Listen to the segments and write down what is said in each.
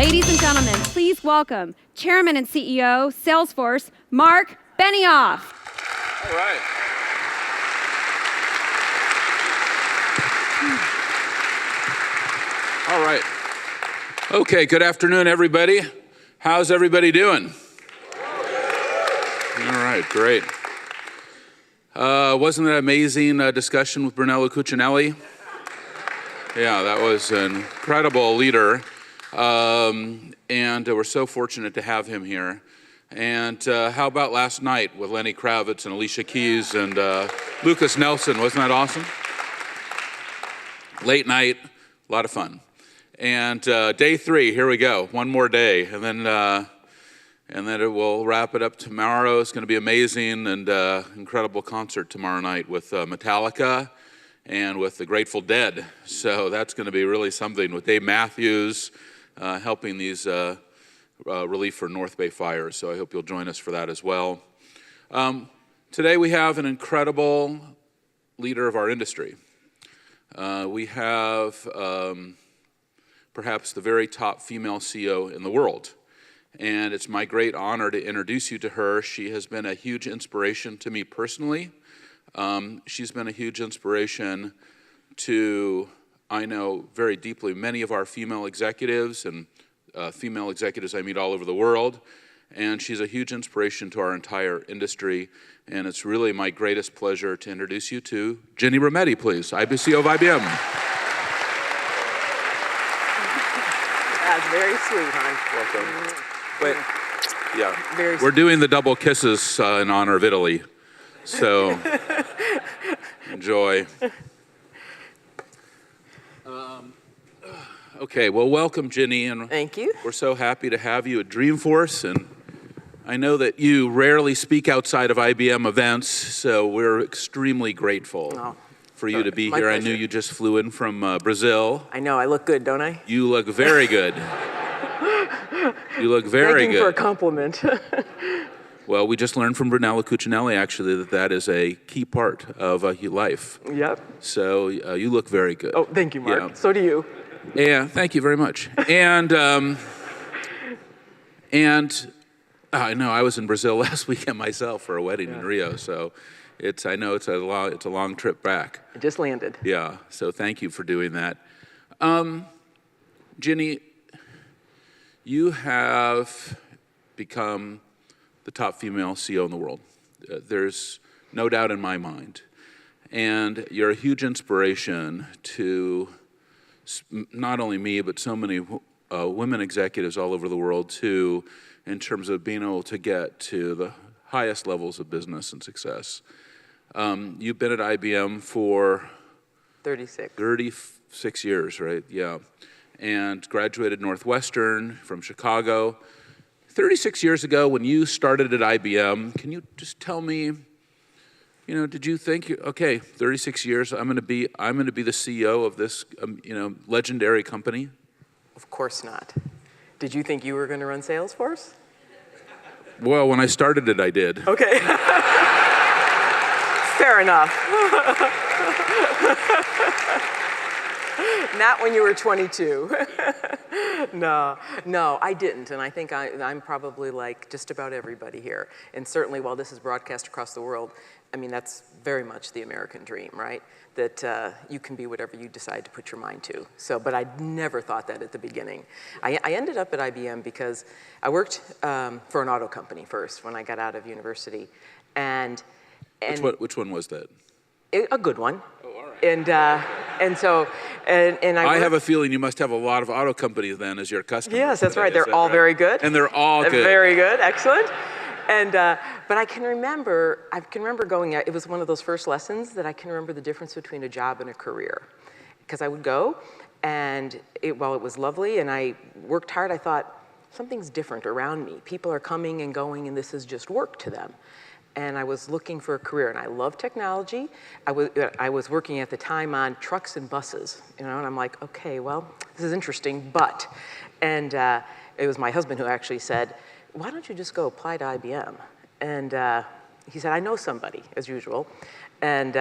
Ladies and gentlemen, please welcome Chairman and CEO, Salesforce, Marc Benioff. All right. All right. Okay, good afternoon, everybody. How's everybody doing? All right, great. Wasn't that amazing discussion with Brunello Cucinelli? Yeah, that was an incredible leader. And we're so fortunate to have him here. And how about last night with Lenny Kravitz and Alicia Keys and Lucas Nelson? Wasn't that awesome? Late night, a lot of fun. And day 3, here we go. One more day, and then it will wrap it up tomorrow. It's going to be amazing and incredible concert tomorrow night with Metallica and with the Grateful Dead. So that's going to be really something with Dave Matthews helping these relief for North Bay fires. So I hope you'll join us for that as well. Today we have an incredible leader of our industry. We have perhaps the very top female CEO in the world. And it's my great honor to introduce you to her. She has been a huge inspiration to me personally. She's been a huge inspiration to, I know very deeply, many of our female executives and female executives I meet all over the world. And she's a huge inspiration to our entire industry. And it's really my greatest pleasure to introduce you to Ginni Rometty, please, CEO of IBM. That's very sweet, hon. Welcome. Wait, yeah, we're doing the double kisses in honor of Italy, so enjoy. Okay, well, welcome, Ginni, and thank you. We're so happy to have you at Dreamforce, and I know that you rarely speak outside of IBM events, so we're extremely grateful for you to be here. Pleasure. I knew you just flew in from Brazil. I know, I look good, don't I? You look very good. You look very good. Thank you for a compliment. Well, we just learned from Brunello Cucinelli, actually, that is a key part of life. Yep. So you look very good. Oh, thank you, Marc. Yeah. So do you. Yeah, thank you very much. And I know I was in Brazil last weekend myself for a wedding in Rio, so I know it's a long trip back. I just landed. Yeah, so thank you for doing that. Ginni, you have become the top female CEO in the world. There's no doubt in my mind. And you're a huge inspiration to not only me, but so many women executives all over the world too, in terms of being able to get to the highest levels of business and success. You've been at IBM for 36 years, right? Yeah. And graduated Northwestern from Chicago. 36 years ago, when you started at IBM, can you just tell me, did you think, okay, 36 years, I'm going to be the CEO of this, legendary company? Of course not. Did you think you were going to run Salesforce? Well, when I started it, I did. Okay. Fair enough. Not when you were 22. No, I didn't, and I think I'm probably like just about everybody here. And certainly while this is broadcast across the world, I mean, that's very much the American dream, right? That you can be whatever you decide to put your mind to. But I never thought that at the beginning. I ended up at IBM because I worked for an auto company first when I got out of university. And which one was that? A good one. Oh, all right. And I have a feeling you must have a lot of auto companies then as your customers. Yes, that's right. They're all very good. And they're all good. Very good. Excellent. And but I can remember going out. It was one of those first lessons that I can remember the difference between a job and a career, because I would go, and while it was lovely and I worked hard, I thought something's different around me. People are coming and going, and this is just work to them. And I was looking for a career, and I love technology. I was working at the time on trucks and buses, and I'm like, okay, well, this is interesting, and it was my husband who actually said, why don't you just go apply to IBM? And he said, I know somebody, as usual. And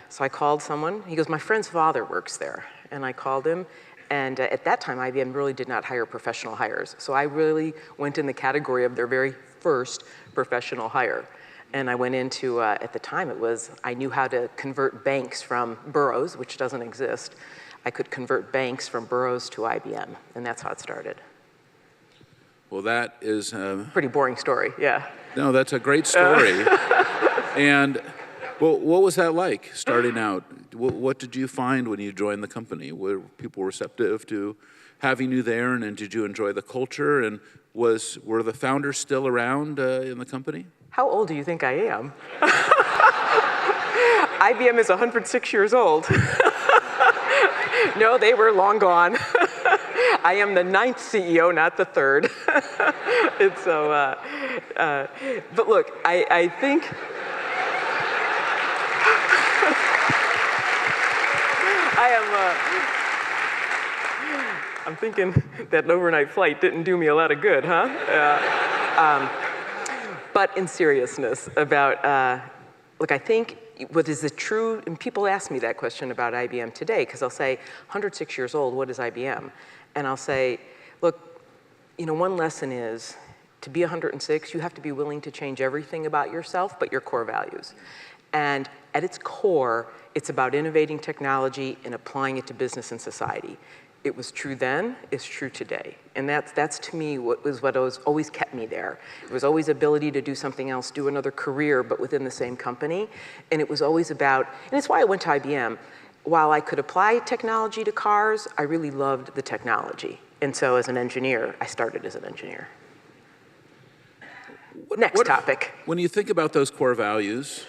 so I called someone. He goes, my friend's father works there. And I called him, And at that time, IBM really did not hire professional hires. So I really went in the category of their very first professional hire. And I went into, at the time I knew how to convert banks from bureaus, which doesn't exist. I could convert banks from bureaus to IBM, and that's how it started. Well, that is... Pretty boring story, yeah. No, that's a great story. And well, what was that like, starting out? What did you find when you joined the company? Were people receptive to having you there, and did you enjoy the culture? And were the founders still around in the company? How old do you think I am? IBM is 106 years old. No, they were long gone. I am the 9th CEO, not the 3rd. And so, but look, I think, I'm thinking that overnight flight didn't do me a lot of good, huh? But in seriousness about, look, I think what is the true, and people ask me that question about IBM today, because they'll say, 106 years old, what is IBM? And I'll say, look, one lesson is, to be 106, you have to be willing to change everything about yourself but your core values. And at its core, it's about innovating technology and applying it to business and society. It was true then, it's true today. And that's to me what always kept me there. It was always ability to do something else, do another career, but within the same company. And it was always about, and it's why I went to IBM. While I could apply technology to cars, I really loved the technology. And so as an engineer, I started as an engineer. Next topic. When you think about those core values,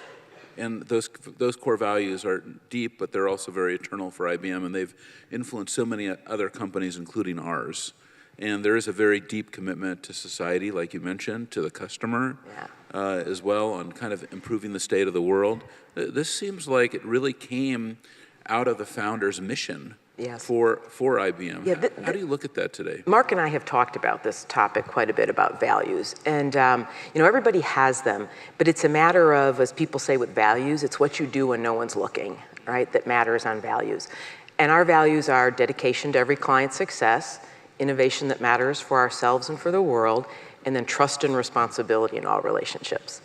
and those core values are deep, but they're also very eternal for IBM, and they've influenced so many other companies, including ours. And there is a very deep commitment to society, like you mentioned, to the customer as well, on kind of improving the state of the world. This seems like it really came out of the founder's mission for IBM. Yeah, how do you look at that today? Marc and I have talked about this topic quite a bit, about values. And everybody has them, but it's a matter of, as people say with values, it's what you do when no one's looking, right, that matters on values. And our values are dedication to every client's success, innovation that matters for ourselves and for the world, and then trust and responsibility in all relationships.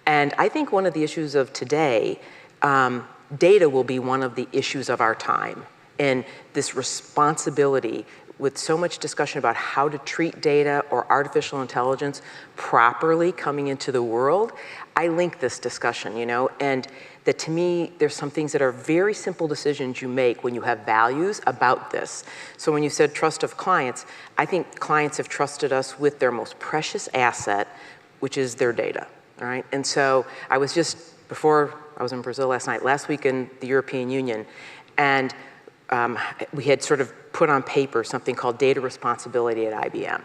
And I think one of the issues of today, data will be one of the issues of our time. And this responsibility, with so much discussion about how to treat data or artificial intelligence properly coming into the world, I link this discussion, and that to me, there's some things that are very simple decisions you make when you have values about this. So when you said trust of clients, I think clients have trusted us with their most precious asset, which is their data, all right? And so I was before I was in Brazil last week in the European Union, and we had sort of put on paper something called data responsibility at IBM.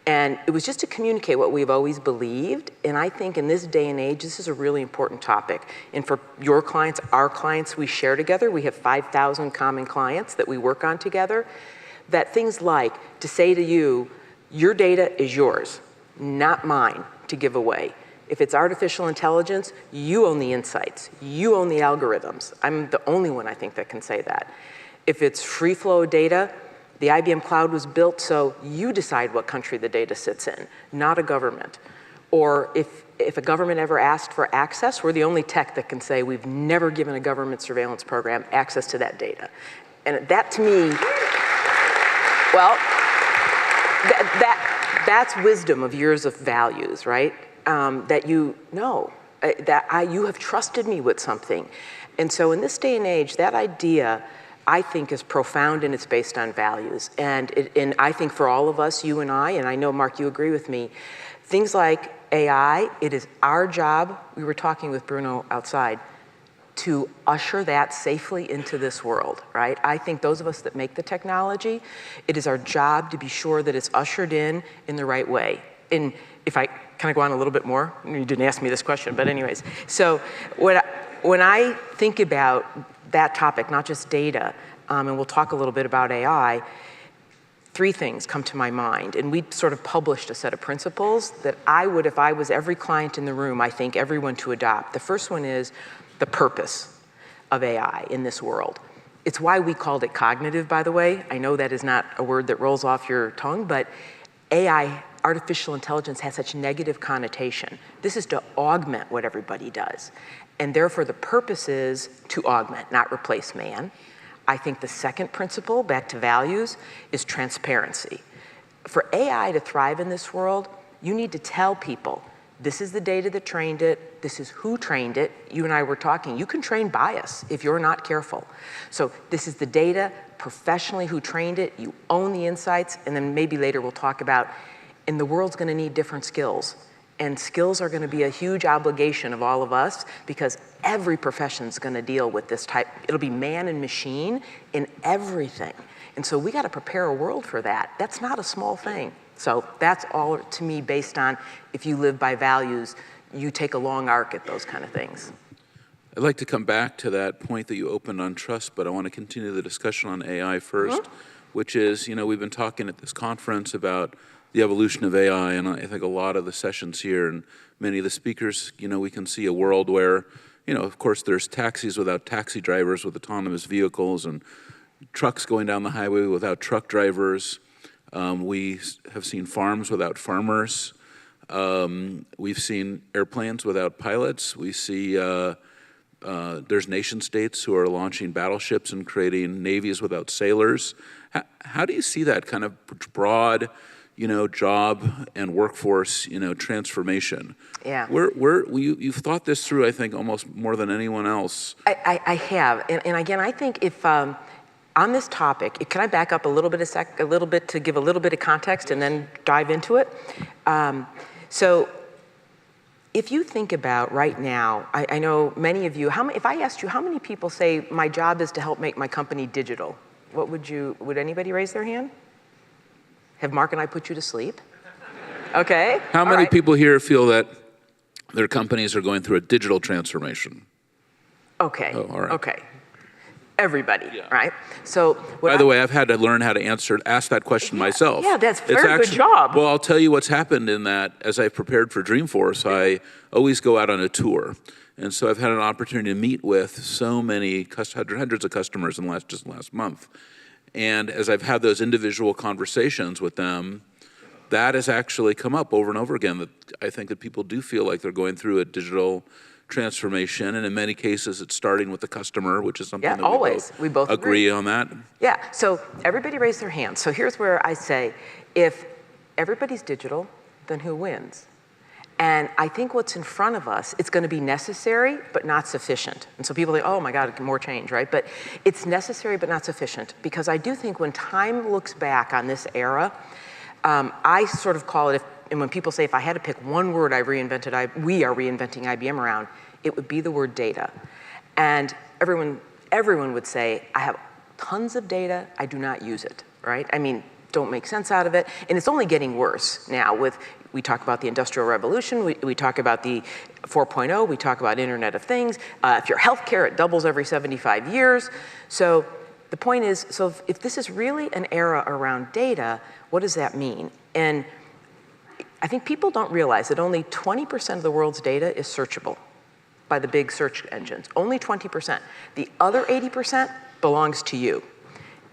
And it was just to communicate what we've always believed. And I think in this day and age, this is a really important topic. And for your clients, our clients, we share together. We have 5,000 common clients that we work on together. That things like to say to you, your data is yours, not mine to give away. If it's artificial intelligence, you own the insights. You own the algorithms. I'm the only one, I think, that can say that. If it's free flow data, the IBM cloud was built so you decide what country the data sits in, not a government. Or if a government ever asked for access, we're the only tech that can say we've never given a government surveillance program access to that data. And that to me, well, that's wisdom of years of values, right? That you know, you have trusted me with something. And so in this day and age, that idea, I think, is profound, and it's based on values. And I think for all of us, you and I know, Marc, you agree with me, things like AI, it is our job, we were talking with Bruno outside, to usher that safely into this world, right? I think those of us that make the technology, it is our job to be sure that it's ushered in the right way. And if I kind of go on a little bit more, you didn't ask me this question, but anyways. So when I think about that topic, not just data, and we'll talk a little bit about AI, three things come to my mind. And we sort of published a set of principles that I would, if I was every client in the room, I think everyone to adopt. The first one is the purpose of AI in this world. It's why we called it cognitive, by the way. I know that is not a word that rolls off your tongue, but AI, artificial intelligence, has such negative connotation. This is to augment what everybody does. And therefore, the purpose is to augment, not replace man. I think the second principle, back to values, is transparency. For AI to thrive in this world, you need to tell people, this is the data that trained it, this is who trained it. You and I were talking, you can train bias if you're not careful. So this is the data, professionally who trained it, you own the insights, and then maybe later we'll talk about, and the world's gonna need different skills. And skills are gonna be a huge obligation of all of us because every profession's gonna deal with this type. It'll be man and machine in everything. And so we gotta prepare a world for that. That's not a small thing. So that's all to me based on if you live by values, you take a long arc at those kind of things. I'd like to come back to that point that you opened on trust, but I want to continue the discussion on AI first, which is, we've been talking at this conference about the evolution of AI, and I think a lot of the sessions here and many of the speakers, we can see a world where, of course, there's taxis without taxi drivers with autonomous vehicles and trucks going down the highway without truck drivers. We have seen farms without farmers. We've seen airplanes without pilots. We see there's nation states who are launching battleships and creating navies without sailors. How do you see that kind of broad, job and workforce, transformation? Yeah. You've thought this through, I think, almost more than anyone else. I have, and again, I think if on this topic, can I back up a little bit to give a little bit of context and then dive into it? So if you think about right now, I know many of you, if I asked you how many people say my job is to help make my company digital, would anybody raise their hand? Have Mark and I put you to sleep? Okay. How many people here feel that their companies are going through a digital transformation? Okay. Oh, all right. Okay. Everybody, right? So, by the way, I've had to learn how to ask that question myself. Yeah, that's very good job. Well, I'll tell you what's happened in that. As I've prepared for Dreamforce, I always go out on a tour, and so I've had an opportunity to meet with so many hundreds of customers in just last month. And as I've had those individual conversations with them, that has actually come up over and over again. That I think that people do feel like they're going through a digital transformation, and in many cases it's starting with the customer, which is something that we both agree on that. Yeah, so everybody raise their hands. So here's where I say, if everybody's digital, then who wins? And I think what's in front of us, it's gonna be necessary, but not sufficient. And so people think, oh my God, more change, right? But it's necessary, but not sufficient. Because I do think when time looks back on this era, I sort of call it, and when people say, if I had to pick one word we are reinventing IBM around, it would be the word data. And everyone would say, I have tons of data, I do not use it, right? I mean, don't make sense out of it. And it's only getting worse now we talk about the Industrial Revolution, we talk about the 4.0, we talk about Internet of Things. If you're healthcare, it doubles every 75 years. So the point is, so if this is really an era around data, what does that mean? And I think people don't realize that only 20% of the world's data is searchable by the big search engines. Only 20%. The other 80% belongs to you.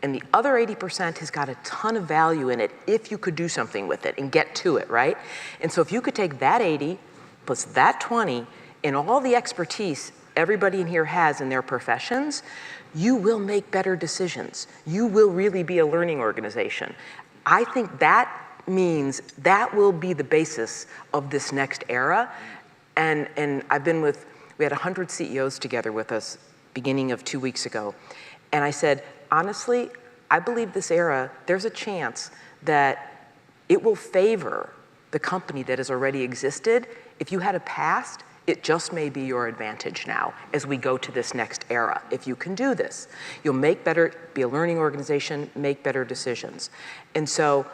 And the other 80% has got a ton of value in it if you could do something with it and get to it, right? And so if you could take that 80 plus that 20 and all the expertise everybody in here has in their professions, you will make better decisions. You will really be a learning organization. I think that means that will be the basis of this next era. And we had 100 CEOs together with us beginning of 2 weeks ago. And I said, honestly, I believe this era, there's a chance that it will favor the company that has already existed. If you had a past, it just may be your advantage now as we go to this next era. If you can do this, you'll be a learning organization, make better decisions. And so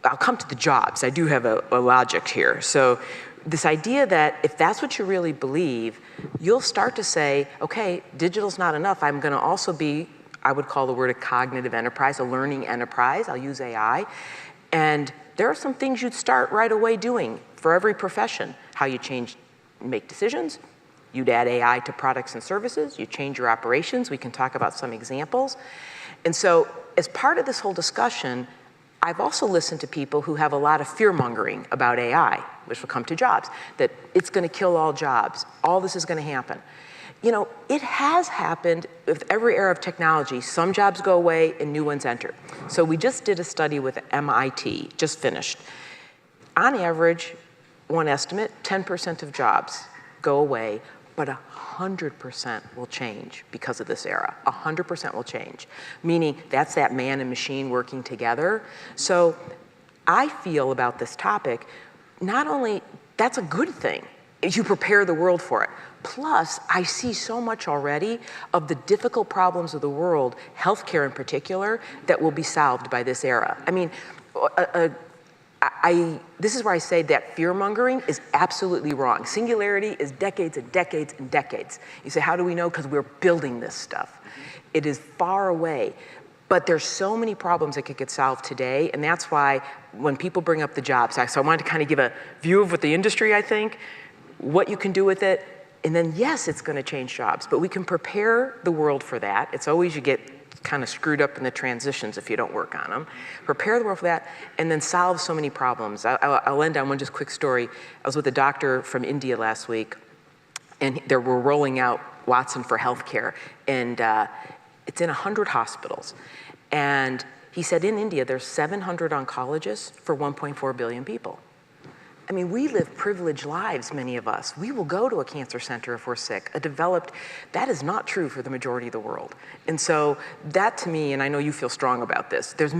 I'll come to the jobs. I do have a logic here. So this idea that if that's what you really believe, you'll start to say, okay, digital's not enough. I'm gonna also be, I would call the word a cognitive enterprise, a learning enterprise. I'll use AI. And there are some things you'd start right away doing for every profession. How you make decisions, You'd add AI to products and services, you change your operations, we can talk about some examples. And so as part of this whole discussion, I've also listened to people who have a lot of fear-mongering about AI, which will come to jobs, that it's gonna kill all jobs, all this is gonna happen. You know, it has happened with every era of technology. Some jobs go away and new ones enter. So we just did a study with MIT, just finished. On average, one estimate, 10% of jobs go away, but 100% will change because of this era. 100% will change, meaning that's that man and machine working together. So I feel about this topic, not only that's a good thing, you prepare the world for it. Plus, I see so much already of the difficult problems of the world, healthcare in particular, that will be solved by this era. I mean, this is where I say that fear-mongering is absolutely wrong. Singularity is decades and decades and decades. You say, how do we know? Because we're building this stuff. It is far away. But there's so many problems that could get solved today, and that's why when people bring up the jobs Act, so I wanted to kind of give a view of what the industry, I think, what you can do with it, and then yes, it's gonna change jobs, but we can prepare the world for that. It's always you get kind of screwed up in the transitions if you don't work on them. Prepare the world for that, and then solve so many problems. I'll end on one just quick story. I was with a doctor from India last week, and we're rolling out Watson for healthcare, and it's in 100 hospitals. And he said in India, there's 700 oncologists for 1.4 billion people. I mean, we live privileged lives, many of us. We will go to a cancer center if we're sick. That is not true for the majority of the world. And so that to me, and I know you feel strong about this, there's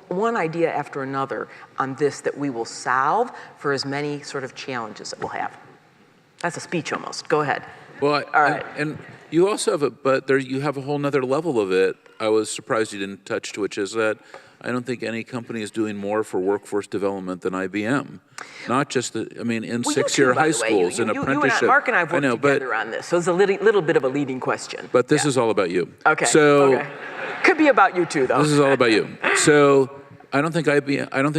one idea after another on this that we will solve for as many sort of challenges that we'll have. That's a speech almost. Go ahead. Well, all right. And you also have you have a whole nother level of it. I was surprised you didn't touch, which is that I don't think any company is doing more for workforce development than IBM. Not just in well, six-year high schools and apprenticeship. Mark and I have worked together on this, so it's a little bit of a leading question. But this is all about you. Okay. So okay. Could be about you too, though. This is all about you. So I don't think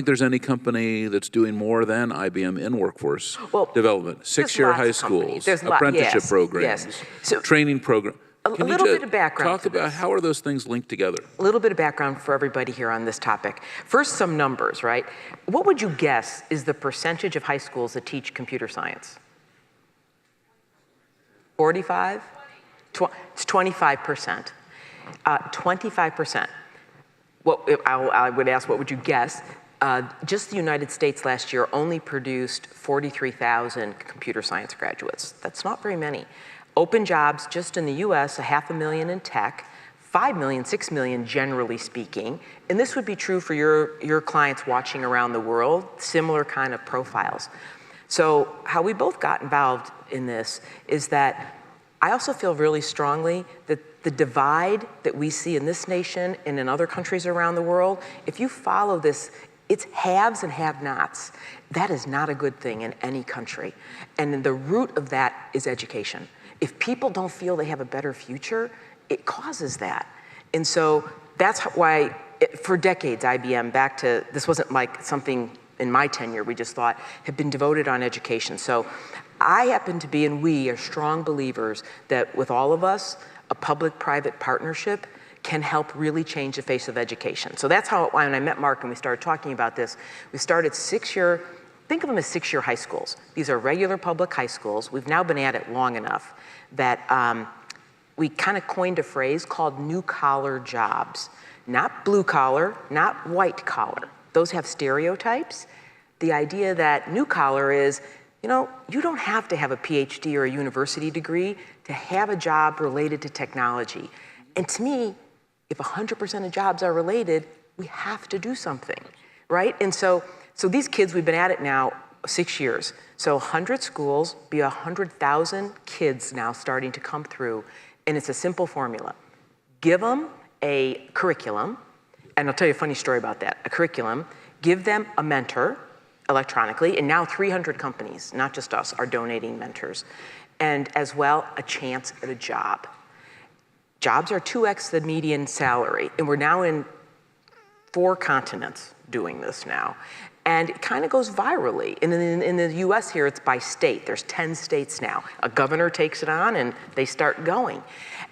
there's any company that's doing more than IBM in workforce development. Six-year high schools, apprenticeship programs, training programs. A little bit of background. Talk about how are those things linked together? A little bit of background for everybody here on this topic. First, some numbers, right? What would you guess is the percentage of high schools that teach computer science? 45? It's 25%. 25%. I would ask, what would you guess? Just the United States last year only produced 43,000 computer science graduates. That's not very many. Open jobs just in the US, 500,000 in tech, 5 million, 6 million generally speaking. And this would be true for your clients watching around the world, similar kind of profiles. So how we both got involved in this is that I also feel really strongly that the divide that we see in this nation and in other countries around the world, if you follow this, it's haves and have-nots. That is not a good thing in any country. And the root of that is education. If people don't feel they have a better future, it causes that. And so that's why, for decades, IBM, this wasn't like something in my tenure we just thought, had been devoted on education. So I happen to be, and we are strong believers that with all of us, a public-private partnership can help really change the face of education. So that's how, when I met Mark and we started talking about this, we started think of them as 6-year high schools. These are regular public high schools. We've now been at it long enough that we kind of coined a phrase called new-collar jobs. Not blue-collar, not white-collar. Those have stereotypes. The idea that new-collar is, you don't have to have a PhD or a university degree to have a job related to technology. And to me, if 100% of jobs are related, we have to do something, right? And so these kids, we've been at it now 6 years. So 100 schools, be 100,000 kids now starting to come through, and it's a simple formula. Give them a curriculum, and I'll tell you a funny story about that. A curriculum, give them a mentor electronically, and now 300 companies, not just us, are donating mentors, and as well, a chance at a job. Jobs are 2x the median salary, and we're now in 4 continents doing this now. And it kind of goes virally. And in the US here, it's by state. There's 10 states now. A governor takes it on and they start going.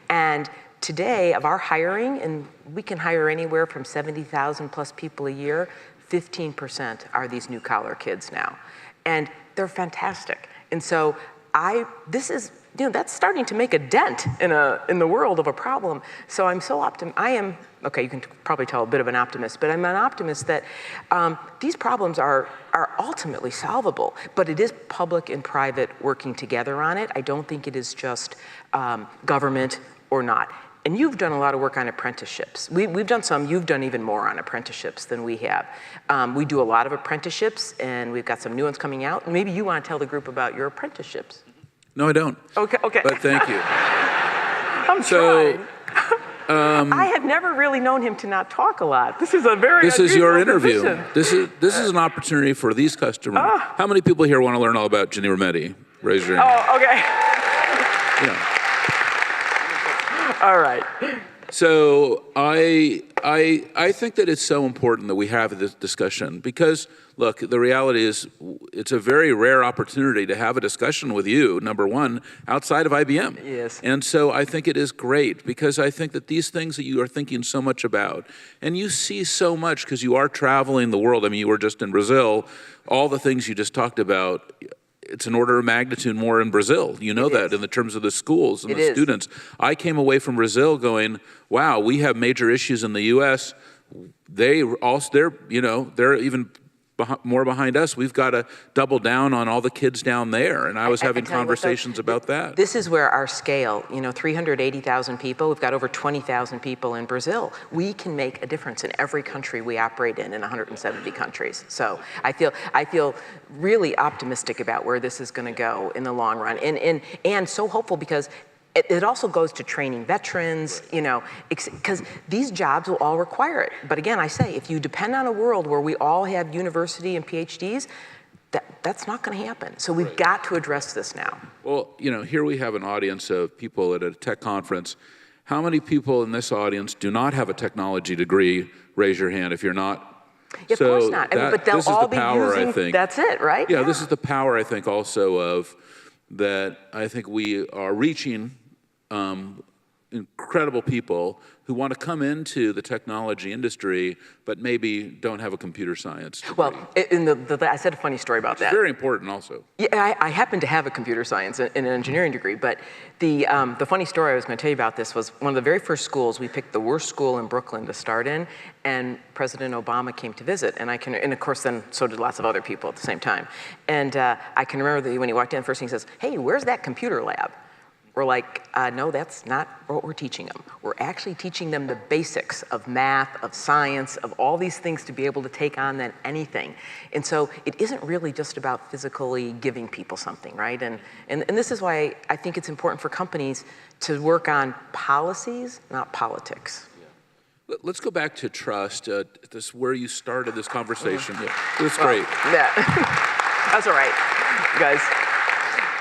And today, of our hiring, and we can hire anywhere from 70,000 plus people a year, 15% are these new collar kids now. And they're fantastic. And so this is, that's starting to make a dent in the world of a problem. So I'm so okay, you can probably tell a bit of an optimist, but I'm an optimist that these problems are ultimately solvable, but it is public and private working together on it. I don't think it is just government or not. And you've done a lot of work on apprenticeships. We've done some, you've done even more on apprenticeships than we have. We do a lot of apprenticeships, and we've got some new ones coming out. Maybe you want to tell the group about your apprenticeships. No, I don't. Okay. But thank you. I'm trying. I have never really known him to not talk a lot. This is a very This is your interview. Position. This is an opportunity for these customers. How many people here want to learn all about Ginni Rometty? Raise your hand. Oh, okay. Yeah. All right. So I think that it's so important that we have this discussion because, look, the reality is it's a very rare opportunity to have a discussion with you, number one, outside of IBM. Yes. And so I think it is great because I think that these things that you are thinking so much about, and you see so much because you are traveling the world. I mean, you were just in Brazil. All the things you just talked about, it's an order of magnitude more in Brazil. You know that in the terms of the schools and the students. I came away from Brazil going, wow, we have major issues in the U.S. They're even more behind us. We've got to double down on all the kids down there. And I was having conversations about that. This is where our scale, 380,000 people, we've got over 20,000 people in Brazil. We can make a difference in every country we operate in 170 countries. So I feel really optimistic about where this is going to go in the long run. And so hopeful because it also goes to training veterans, because these jobs will all require it. But again, I say, if you depend on a world where we all have university and PhDs, that's not going to happen. So we've got to address this now. Well, here we have an audience of people at a tech conference. How many people in this audience do not have a technology degree? Raise your hand if you're not. Yeah, of course not. But they'll all be using, I think. That's it, right? Yeah, this is the power, I think, also of that I think we are reaching incredible people who want to come into the technology industry, but maybe don't have a computer science degree. Well, I said a funny story about that. It's very important also. Yeah, I happen to have a computer science and an engineering degree, but the funny story I was going to tell you about this was one of the very first schools, we picked the worst school in Brooklyn to start in, and President Obama came to visit, and of course then so did lots of other people at the same time. And I can remember that when he walked in, first thing he says, "Hey, where's that computer lab?" We're like, no, that's not what we're teaching them. We're actually teaching them the basics of math, of science, of all these things to be able to take on then anything. And so it isn't really just about physically giving people something, right? And this is why I think it's important for companies to work on policies, not politics. Yeah. Let's go back to trust. This is where you started this conversation. Yeah. That's great. Yeah. That's all right, you guys.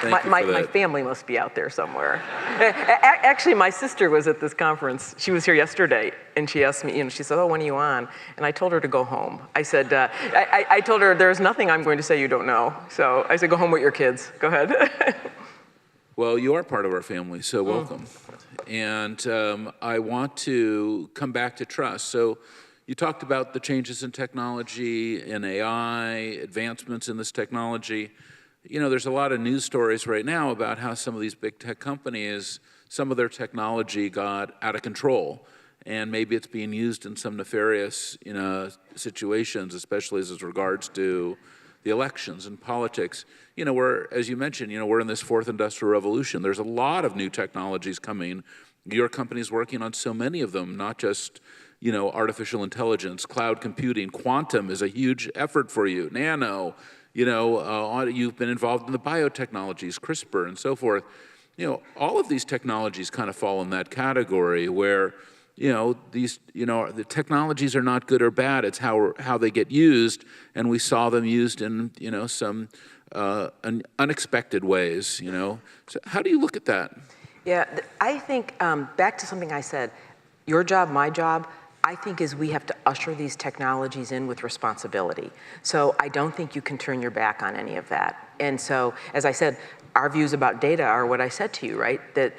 My family must be out there somewhere. Actually, my sister was at this conference. She was here yesterday, and she asked me, she said, "Oh, when are you on?" And I told her to go home. I said, I told her, there's nothing I'm going to say you don't know. So I said, go home with your kids. Go ahead. Well, you are part of our family, so welcome. And I want to come back to trust. So you talked about the changes in technology, in AI, advancements in this technology. There's a lot of news stories right now about how some of these big tech companies, some of their technology got out of control, and maybe it's being used in some nefarious, situations, especially as regards to the elections and politics. As you mentioned, we're in this fourth industrial revolution. There's a lot of new technologies coming. Your company's working on so many of them, not just, artificial intelligence, cloud computing. Quantum is a huge effort for you. Nano. You've been involved in the biotechnologies, CRISPR and so forth. All of these technologies kind of fall in that category where, the technologies are not good or bad. It's how they get used, and we saw them used in, some unexpected ways. So how do you look at that? Yeah, I think back to something I said, your job, my job. I think is we have to usher these technologies in with responsibility. So I don't think you can turn your back on any of that. And so, as I said, our views about data are what I said to you, right? That,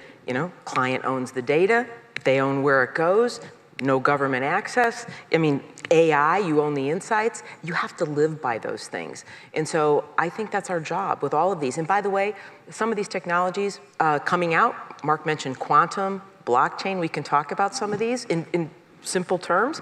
client owns the data, they own where it goes, no government access. I mean, AI, you own the insights. You have to live by those things. And so I think that's our job with all of these. And by the way, some of these technologies coming out, Marc mentioned quantum, blockchain, we can talk about some of these in simple terms.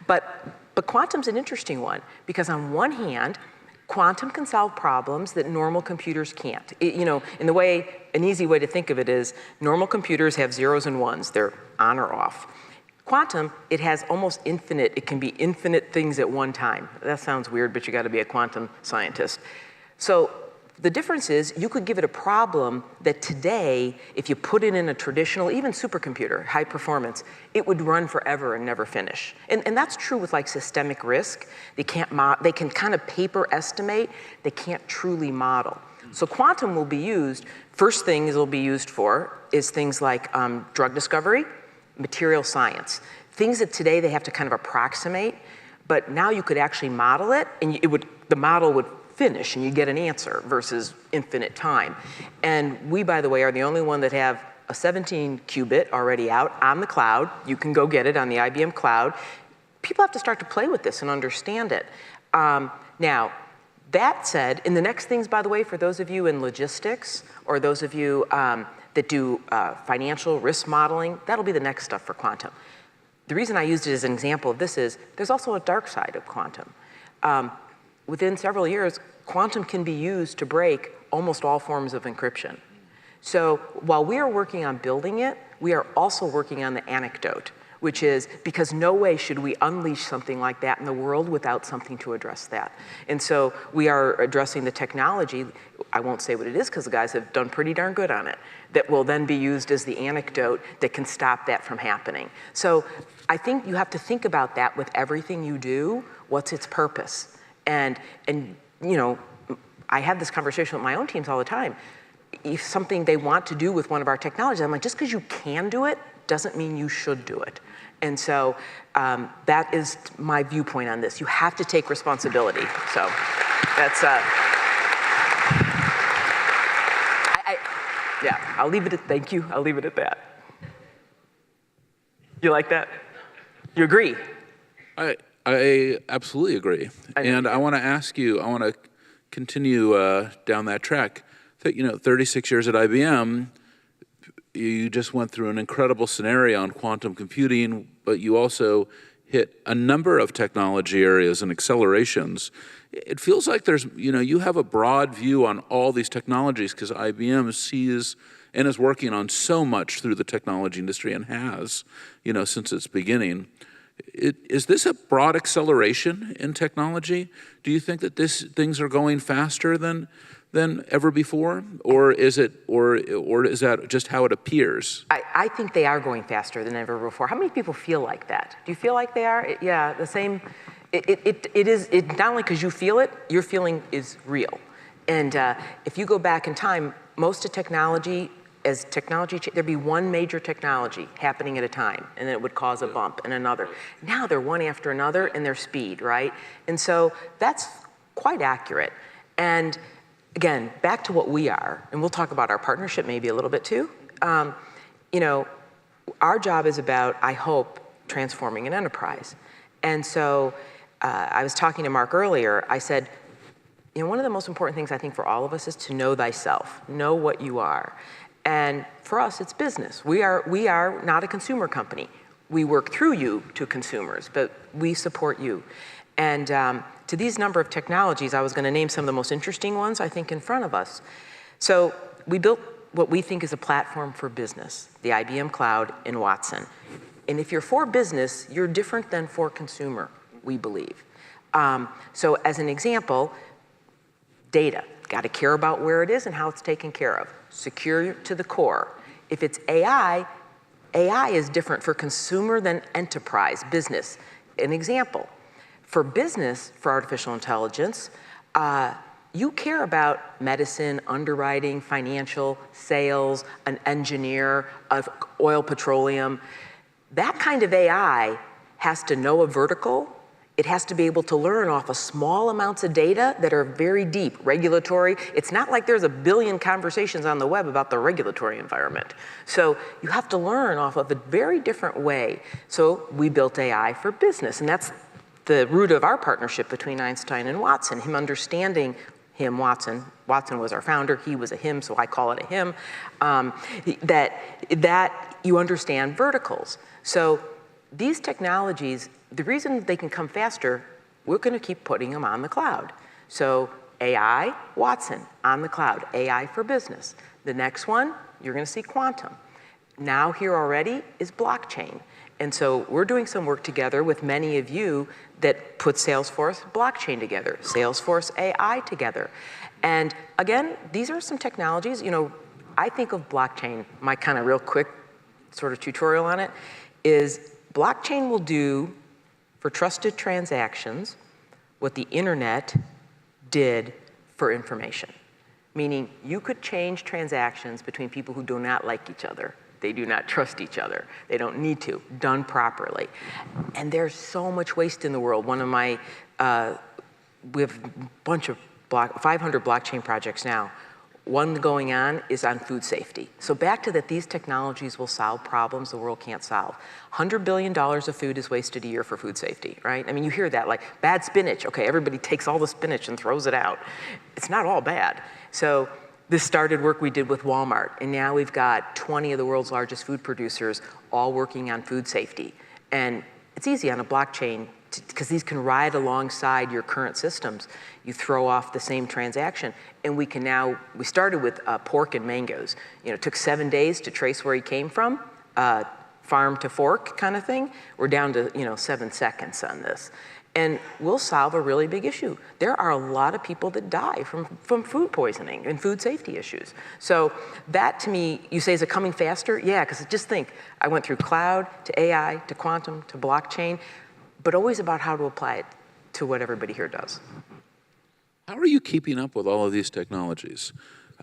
But quantum's an interesting one because on one hand, quantum can solve problems that normal computers can't. In the way, an easy way to think of it is normal computers have zeros and ones. They're on or off. Quantum, it has almost infinite, it can be infinite things at one time. That sounds weird, but you gotta be a quantum scientist. So the difference is you could give it a problem that today, if you put it in a traditional, even supercomputer, high performance, it would run forever and never finish. And that's true with like systemic risk. They can kind of paper estimate, they can't truly model. So quantum will be used, first thing it'll be used for is things like drug discovery, material science. Things that today they have to kind of approximate, but now you could actually model it and the model would finish and you get an answer versus infinite time. And we, by the way, are the only one that have a 17 qubit already out on the cloud. You can go get it on the IBM cloud. People have to start to play with this and understand it. Now, that said, in the next things, by the way, for those of you in logistics or those of you that do financial risk modeling, that'll be the next stuff for quantum. The reason I used it as an example of this is there's also a dark side of quantum. Within several years, quantum can be used to break almost all forms of encryption. So while we are working on building it, we are also working on the anecdote, which is because no way should we unleash something like that in the world without something to address that. And so we are addressing the technology, I won't say what it is because the guys have done pretty darn good on it, that will then be used as the anecdote that can stop that from happening. So I think you have to think about that with everything you do, what's its purpose? And I have this conversation with my own teams all the time. If something they want to do with one of our technologies, I'm like, just because you can do it doesn't mean you should do it. And so that is my viewpoint on this. You have to take responsibility. So that's, I'll leave it at, thank you, I'll leave it at that. You like that? You agree? I absolutely agree. And I want to ask you, I want to continue down that track. 36 years at IBM, you just went through an incredible scenario on quantum computing, but you also hit a number of technology areas and accelerations. It feels like there's, you have a broad view on all these technologies because IBM sees and is working on so much through the technology industry and has, since its beginning. Is this a broad acceleration in technology? Do you think that things are going faster than ever before, or is that just how it appears? I think they are going faster than ever before. How many people feel like that? Do you feel like they are? Yeah, the same. It is not only because you feel it, your feeling is real. And if you go back in time, most of technology. As technology, there'd be one major technology happening at a time, and then it would cause a bump and another. Now they're one after another in their speed, right? And so that's quite accurate. And again, back to what we are, and we'll talk about our partnership maybe a little bit too. Our job is about, I hope, transforming an enterprise. And so I was talking to Marc earlier, I said, one of the most important things I think for all of us is to know thyself, know what you are. And for us, it's business. We are not a consumer company. We work through you to consumers, but we support you. And to these number of technologies, I was going to name some of the most interesting ones, I think, in front of us. So we built what we think is a platform for business, the IBM Cloud in Watson. And if you're for business, you're different than for consumer, we believe. So as an example, data. Got to care about where it is and how it's taken care of. Secure to the core. If it's AI, AI is different for consumer than enterprise, business. An example, for business, for artificial intelligence, you care about medicine, underwriting, financial, sales, an engineer, of oil, petroleum. That kind of AI has to know a vertical. It has to be able to learn off of small amounts of data that are very deep, regulatory. It's not like there's a billion conversations on the web about the regulatory environment. So you have to learn off of a very different way. So we built AI for business, and that's the root of our partnership between Einstein and Watson, him understanding him, Watson. Watson was our founder, he was a him, so I call it a him, that you understand verticals. So these technologies, the reason they can come faster, we're gonna keep putting them on the cloud. So AI, Watson, on the cloud, AI for business. The next one, you're gonna see quantum. Now here already is blockchain. And so we're doing some work together with many of you that put Salesforce blockchain together, Salesforce AI together. And again, these are some technologies, I think of blockchain, my kind of real quick sort of tutorial on it, is blockchain will do for trusted transactions what the internet did for information. Meaning you could change transactions between people who do not like each other. They do not trust each other. They don't need to, done properly. And there's so much waste in the world. One of my, we have a bunch of 500 blockchain projects now. One going on is on food safety. So back to that, these technologies will solve problems the world can't solve. $100 billion of food is wasted a year for food safety, right? I mean, you hear that, like bad spinach. Okay, everybody takes all the spinach and throws it out. It's not all bad. So this started work we did with Walmart, and now we've got 20 of the world's largest food producers all working on food safety. And it's easy on a blockchain because these can ride alongside your current systems. You throw off the same transaction, and we started with pork and mangoes. It took 7 days to trace where he came from, farm to fork kind of thing. We're down to 7 seconds on this. And we'll solve a really big issue. There are a lot of people that die from food poisoning and food safety issues. So that to me, you say, is it coming faster? Yeah, because just think, I went through cloud to AI to quantum to blockchain, but always about how to apply it to what everybody here does. How are you keeping up with all of these technologies?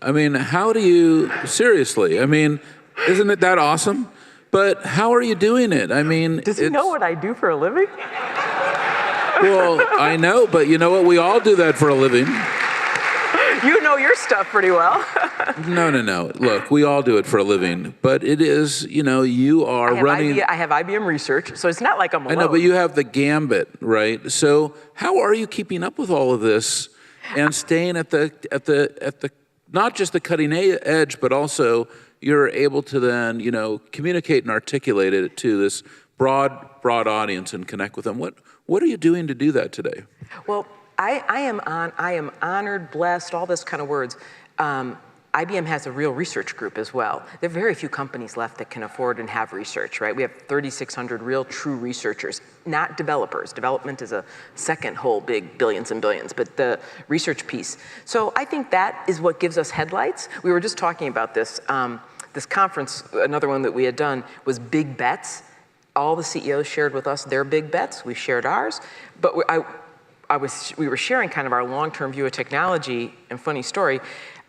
I mean, how do you, seriously, I mean, isn't it that awesome? But how are you doing it? I mean, does he know what I do for a living? Well, I know, but you know what? We all do that for a living. You know your stuff pretty well. No. Look, we all do it for a living, but it is, you are running. I have IBM research, so it's not like I'm alone. I know, but you have the gambit, right? So how are you keeping up with all of this and staying at the not just the cutting edge, but also you're able to then, communicate and articulate it to this broad audience and connect with them. What are you doing to do that today? Well, I am honored, blessed, all this kind of words. IBM has a real research group as well. There are very few companies left that can afford and have research, right? We have 3,600 real true researchers, not developers. Development is a second whole big billions and billions, but the research piece. So I think that is what gives us headlights. We were just talking about this. This conference, another one that we had done, was big bets. All the CEOs shared with us their big bets. We shared ours. But we were sharing kind of our long-term view of technology. And funny story,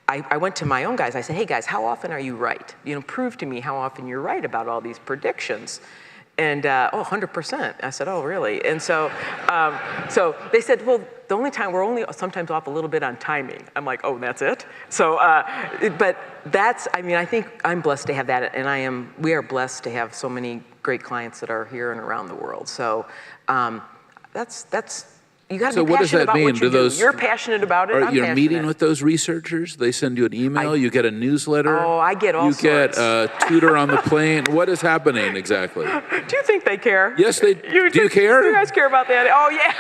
I went to my own guys. I said, hey guys, how often are you right? Prove to me how often you're right about all these predictions. And 100%. I said, oh, really? And so they said, well, the only time we're only sometimes off a little bit on timing. I'm like, oh, that's it? So, but that's, I think I'm blessed to have that, and we are blessed to have so many great clients that are here and around the world. So that's you got to be passionate about what you do. You're passionate about it. You're meeting with those researchers. They send you an email. You get a newsletter. Oh, I get all sorts. You get a tutor on the plane. What is happening exactly? Do you think they care? Yes, they do. Do you care? You guys care about that? Oh yeah.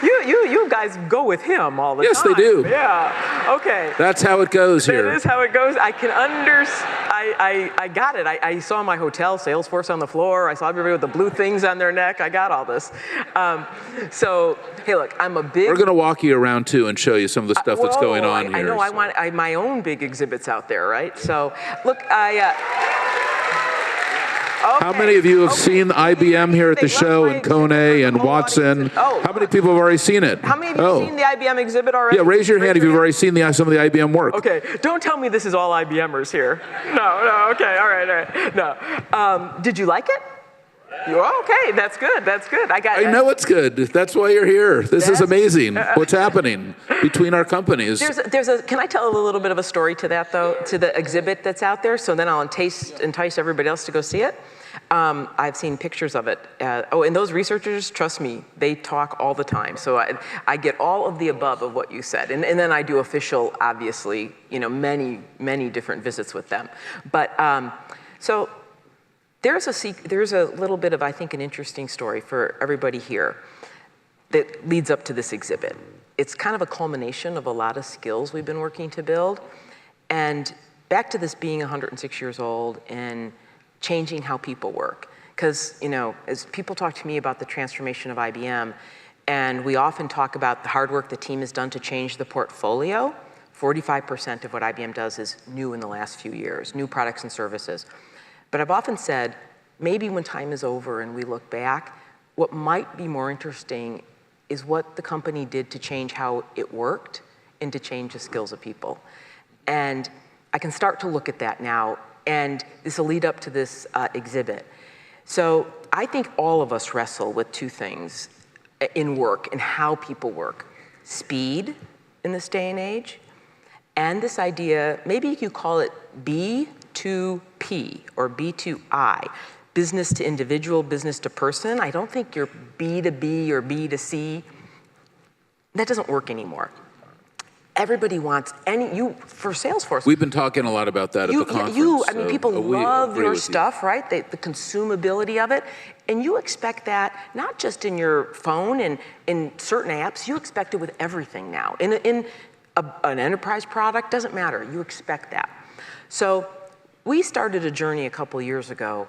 You guys go with him all the time. Yes, they do. Yeah. Okay. That's how it goes here. That is how it goes. I can I got it. I saw my hotel Salesforce on the floor. I saw everybody with the blue things on their neck. I got all this. So hey, look, I'm a big. We're going to walk you around too and show you some of the stuff that's going on here. I know. So. I want my own big exhibits out there, right? So look, Okay. How many of you have seen IBM here at the show and Kone and Watson? How many people have already seen it? How many of you have seen the IBM exhibit already? Yeah, raise your hand if you've already seen some of the IBM work. Okay, don't tell me this is all IBMers here. No, okay, all right. No. Did you like it? You are? Okay, that's good, that's good. I know it's good. That's why you're here. This is amazing. What's happening between our companies. Can I tell a little bit of a story to that, though, to the exhibit that's out there? So then I'll entice everybody else to go see it. I've seen pictures of it. And those researchers, trust me, they talk all the time. So I get all of the above of what you said. And then I do official, obviously, many, many different visits with them. But so there's a little bit of, I think, an interesting story for everybody here that leads up to this exhibit. It's kind of a culmination of a lot of skills we've been working to build. And back to this being 106 years old and changing how people work. Because, as people talk to me about the transformation of IBM, and we often talk about the hard work the team has done to change the portfolio, 45% of what IBM does is new in the last few years, new products and services. But I've often said, maybe when time is over and we look back, what might be more interesting is what the company did to change how it worked and to change the skills of people. And I can start to look at that now, and this will lead up to this exhibit. So I think all of us wrestle with two things in work and how people work. Speed in this day and age, and this idea, maybe you call it B2P or B2I, business to individual, business to person. I don't think you're B2B or B2C. That doesn't work anymore. Everybody wants for Salesforce. We've been talking a lot about that at the conference. People love your stuff, right? The consumability of it. And you expect that not just in your phone and in certain apps, you expect it with everything now. In an enterprise product, doesn't matter, you expect that. So we started a journey a couple years ago.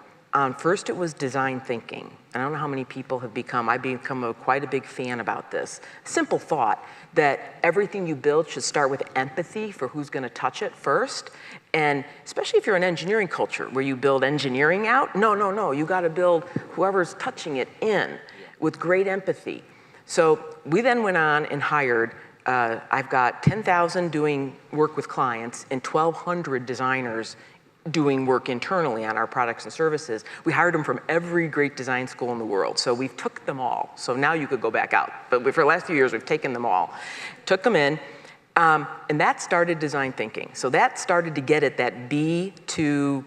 First it was design thinking. I don't know how many people have I've become quite a big fan about this. Simple thought that everything you build should start with empathy for who's gonna touch it first. And especially if you're an engineering culture where you build engineering out, no, you gotta build whoever's touching it in with great empathy. So we then went on and hired, I've got 10,000 doing work with clients and 1,200 designers doing work internally on our products and services. We hired them from every great design school in the world. So we've took them all. So now you could go back out. But for the last few years, we've taken them all. Took them in, and that started design thinking. So that started to get at that B2P,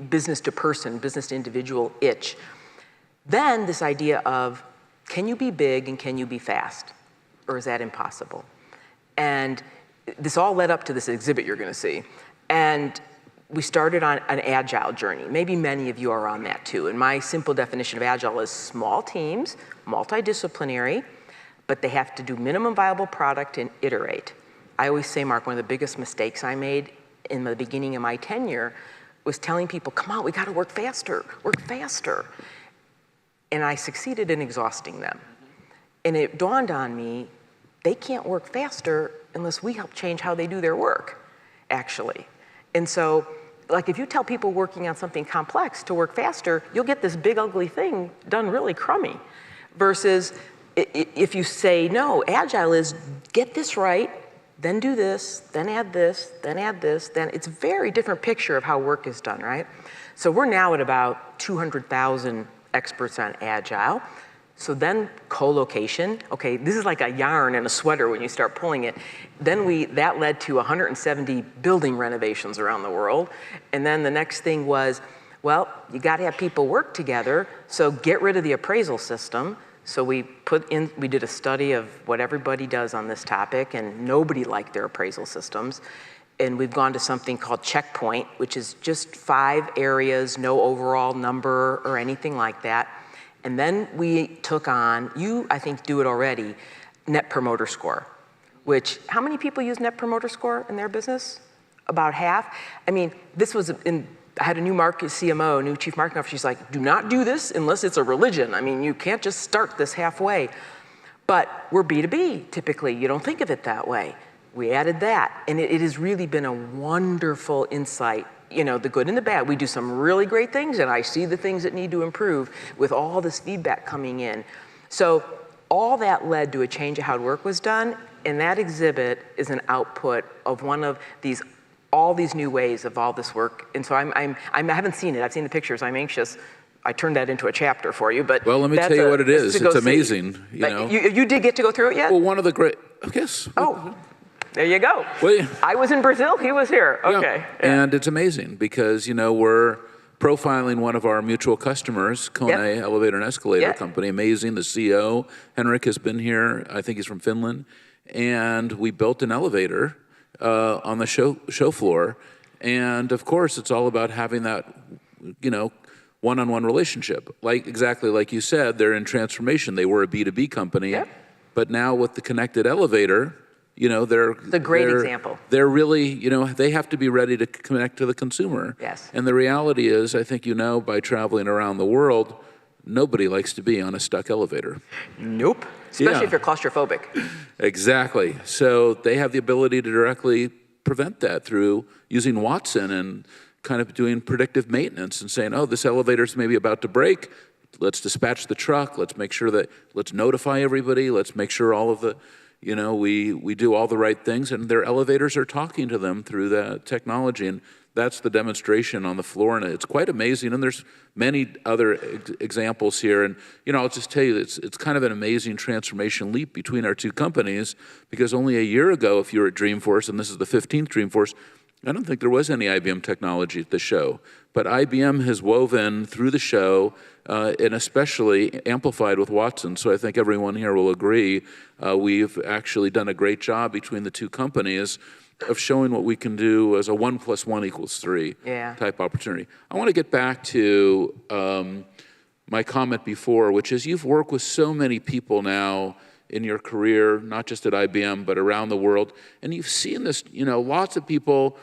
business to person, business to individual itch. Then this idea of, can you be big and can you be fast? Or is that impossible? And this all led up to this exhibit you're gonna see. And we started on an agile journey. Maybe many of you are on that too. And my simple definition of agile is small teams, multidisciplinary, but they have to do minimum viable product and iterate. I always say, Mark, one of the biggest mistakes I made in the beginning of my tenure was telling people, come on, we gotta work faster, work faster. And I succeeded in exhausting them. And it dawned on me, they can't work faster unless we help change how they do their work, actually. And so, like if you tell people working on something complex to work faster, you'll get this big ugly thing done really crummy. Versus if you say, no, agile is get this right, then do this, then add this, then add this, then it's a very different picture of how work is done, right? So we're now at about 200,000 experts on agile. So then co-location, okay, this is like a yarn in a sweater when you start pulling it. Then that led to 170 building renovations around the world. And then the next thing was, well, you gotta have people work together, so get rid of the appraisal system. So we did a study of what everybody does on this topic, and nobody liked their appraisal systems. And we've gone to something called Checkpoint, which is just 5 areas, no overall number or anything like that. And then we took on, I think do it already, Net Promoter Score, which, how many people use Net Promoter Score in their business? About half. I mean, I had a new CMO, new chief marketing officer. She's like, do not do this unless it's a religion. I mean, you can't just start this halfway. But we're B2B, typically. You don't think of it that way. We added that, and it has really been a wonderful insight. The good and the bad. We do some really great things, and I see the things that need to improve with all this feedback coming in. So all that led to a change of how work was done, and that exhibit is an output of all these new ways of all this work. And so I haven't seen it. I've seen the pictures. I'm anxious. I turned that into a chapter for you, but well, let me tell you what it is. It's amazing. You know, you did get to go through it yet? Well, one of the great. Yes. Oh, there you go. Well, I was in Brazil. He was here. Okay. Yeah. And it's amazing because we're profiling one of our mutual customers, Kone Elevator and Escalator Company. Amazing. The CEO Henrik has been here. I think he's from Finland, and we built an elevator on the show floor. And of course, it's all about having that, one-on-one relationship. Exactly like you said, they're in transformation. They were a B2B company, but now with the connected elevator, they're it's a great example. They're really, they have to be ready to connect to the consumer. Yes. And the reality is, I think by traveling around the world, nobody likes to be on a stuck elevator. Nope. Especially if you're claustrophobic. Exactly. So they have the ability to directly prevent that through using Watson and kind of doing predictive maintenance and saying, oh, this elevator's maybe about to break. Let's dispatch the truck. Let's make sure let's notify everybody. Let's make sure all of the, we do all the right things. And their elevators are talking to them through that technology. And that's the demonstration on the floor. And it's quite amazing. And there's many other examples here. And, I'll just tell you, it's kind of an amazing transformation leap between our two companies, because only a year ago, if you were at Dreamforce, and this is the 15th Dreamforce, I don't think there was any IBM technology at the show. But IBM has woven through the show, and especially amplified with Watson. So I think everyone here will agree we've actually done a great job between the two companies of showing what we can do as a 1 + 1 = 3 type opportunity. I want to get back to my comment before, which is you've worked with so many people now in your career, not just at IBM, but around the world. And you've seen this, lots of people,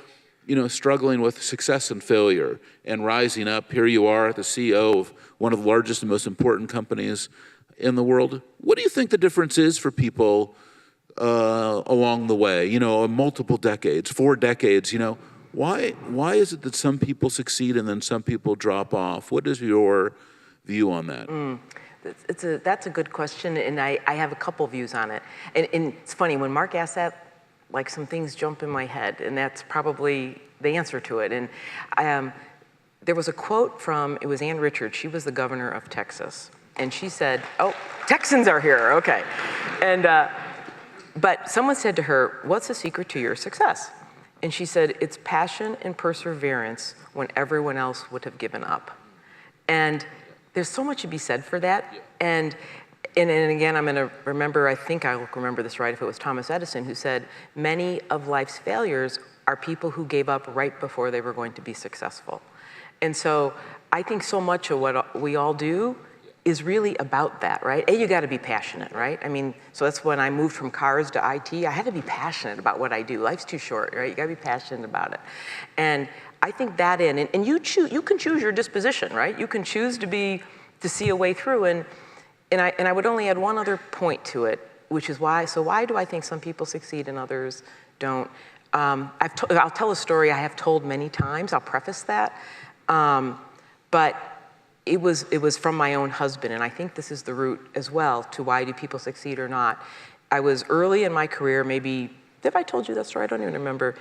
struggling with success and failure and rising up. Here you are, the CEO of one of the largest and most important companies in the world. What do you think the difference is for people along the way, multiple decades, 4 decades, why is it that some people succeed and then some people drop off? What is your view on that? That's a good question, and I have a couple views on it. And it's funny, when Marc asked that, some things jump in my head, and that's probably the answer to it. And there was a quote it was Ann Richards. She was the governor of Texas. And she said, oh, Texans are here, okay. And, but someone said to her, what's the secret to your success? And she said, it's passion and perseverance when everyone else would have given up. And there's so much to be said for that. And again, I'm going to remember, I think I'll remember this right if it was Thomas Edison, who said, many of life's failures are people who gave up right before they were going to be successful. And so I think so much of what we all do is really about that, right? You got to be passionate, right? I mean, so that's when I moved from cars to IT. I had to be passionate about what I do. Life's too short, right? You got to be passionate about it. And I think that and you can choose your disposition, right? You can choose to see a way through. And I would only add one other point to it, which is why do I think some people succeed and others don't? I'll tell a story I have told many times. I'll preface that. But it was from my own husband, and I think this is the root as well to why do people succeed or not. I was early in my career, maybe, have I told you that story? I don't even remember.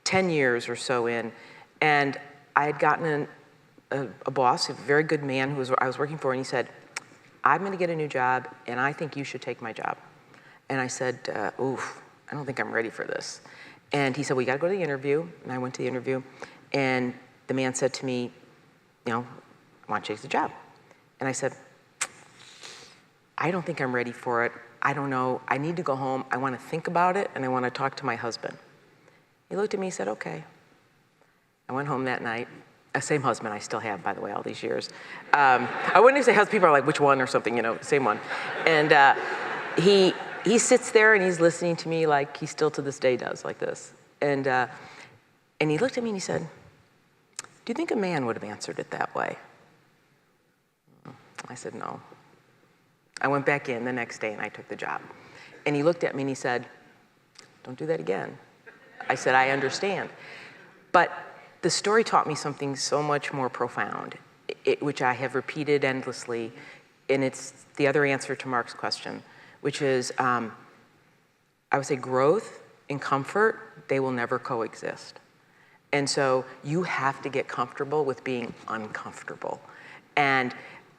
10 years or so in, and I had gotten a boss, a very good man who I was working for, and he said, I'm going to get a new job, and I think you should take my job. And I said, oof, I don't think I'm ready for this. And he said, well, you got to go to the interview. And I went to the interview, and the man said to me, I want you to take the job. And I said, I don't think I'm ready for it. I don't know. I need to go home. I want to think about it, and I want to talk to my husband. He looked at me and said, okay. I went home that night. Same husband I still have, by the way, all these years. I wouldn't even say husband. People are like, which one or something, same one. And he sits there and he's listening to me like he still to this day does, like this. And he looked at me and he said, do you think a man would have answered it that way? I said, no. I went back in the next day and I took the job. And he looked at me and he said, don't do that again. I said, I understand. But the story taught me something so much more profound, which I have repeated endlessly, and it's the other answer to Marc's question, which is, I would say growth and comfort, they will never coexist. And so you have to get comfortable with being uncomfortable. And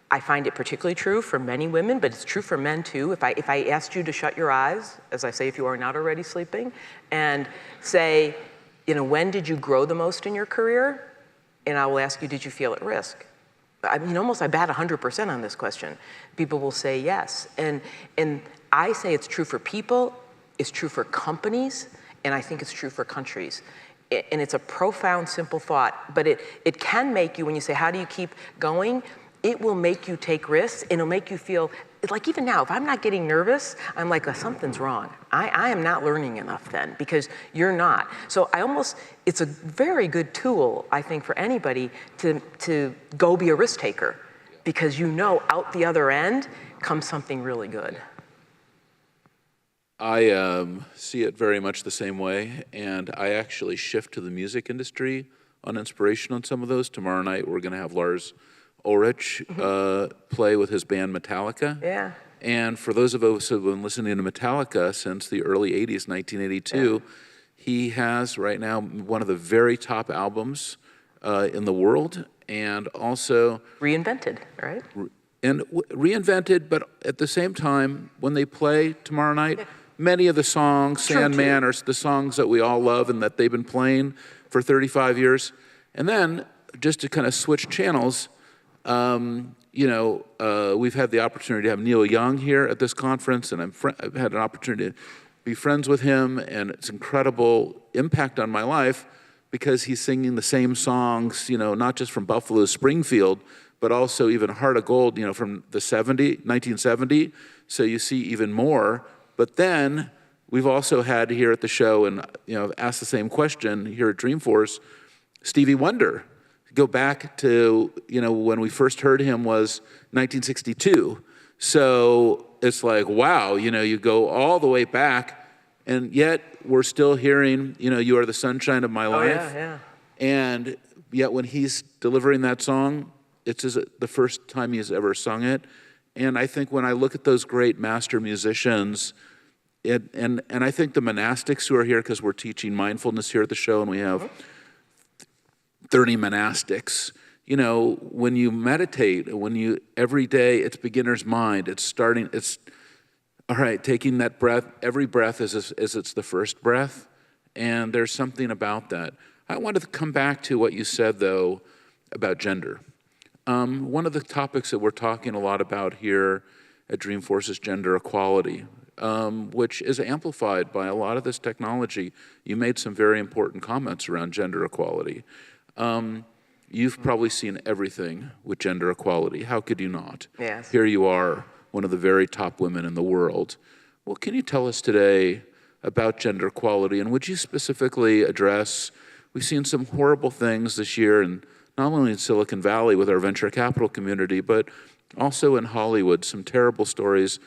I find it particularly true for many women, but it's true for men too. If I asked you to shut your eyes, as I say, if you are not already sleeping, and say, when did you grow the most in your career? And I will ask you, did you feel at risk? I mean, almost I bat 100% on this question. People will say yes. And I say it's true for people, it's true for companies, and I think it's true for countries. And it's a profound, simple thought, but it can make you, when you say, how do you keep going? It will make you take risks, and it'll make you feel, like even now, if I'm not getting nervous, I'm like, something's wrong. I am not learning enough then, because you're not. So it's a very good tool, I think, for anybody to go be a risk taker, because out the other end comes something really good. I see it very much the same way, and I actually shift to the music industry on inspiration on some of those. Tomorrow night, we're going to have Lars Ulrich play with his band Metallica. Yeah. And for those of us who have been listening to Metallica since the early 80s, 1982, he has right now one of the very top albums in the world, and also Reinvented, right? Reinvented, but at the same time, when they play tomorrow night, many of the songs, Sandman, are the songs that we all love and that they've been playing for 35 years. And then, just to kind of switch channels, we've had the opportunity to have Neil Young here at this conference, and I've had an opportunity to be friends with him, and it's incredible impact on my life because he's singing the same songs, not just from Buffalo Springfield, but also even Heart of Gold, from the 1970. So you see even more. But then we've also had here at the show, and asked the same question here at Dreamforce, Stevie Wonder. Go back to, when we first heard him was 1962. So it's like, wow, you go all the way back, and yet we're still hearing, you are the sunshine of my life. Yeah. And yet when he's delivering that song, it's the first time he's ever sung it. And I think when I look at those great master musicians, and I think the monastics who are here, because we're teaching mindfulness here at the show, and we have 30 monastics. When you meditate, every day, it's beginner's mind. It's all right, taking that breath, every breath is it's the first breath, and there's something about that. I wanted to come back to what you said, though, about gender. One of the topics that we're talking a lot about here at Dreamforce is gender equality, which is amplified by a lot of this technology. You made some very important comments around gender equality. You've probably seen everything with gender equality. How could you not? Yes. Here you are, one of the very top women in the world. Well, can you tell us today about gender equality? And would you specifically address, we've seen some horrible things this year, and not only in Silicon Valley with our venture capital community, but also in Hollywood, some terrible stories.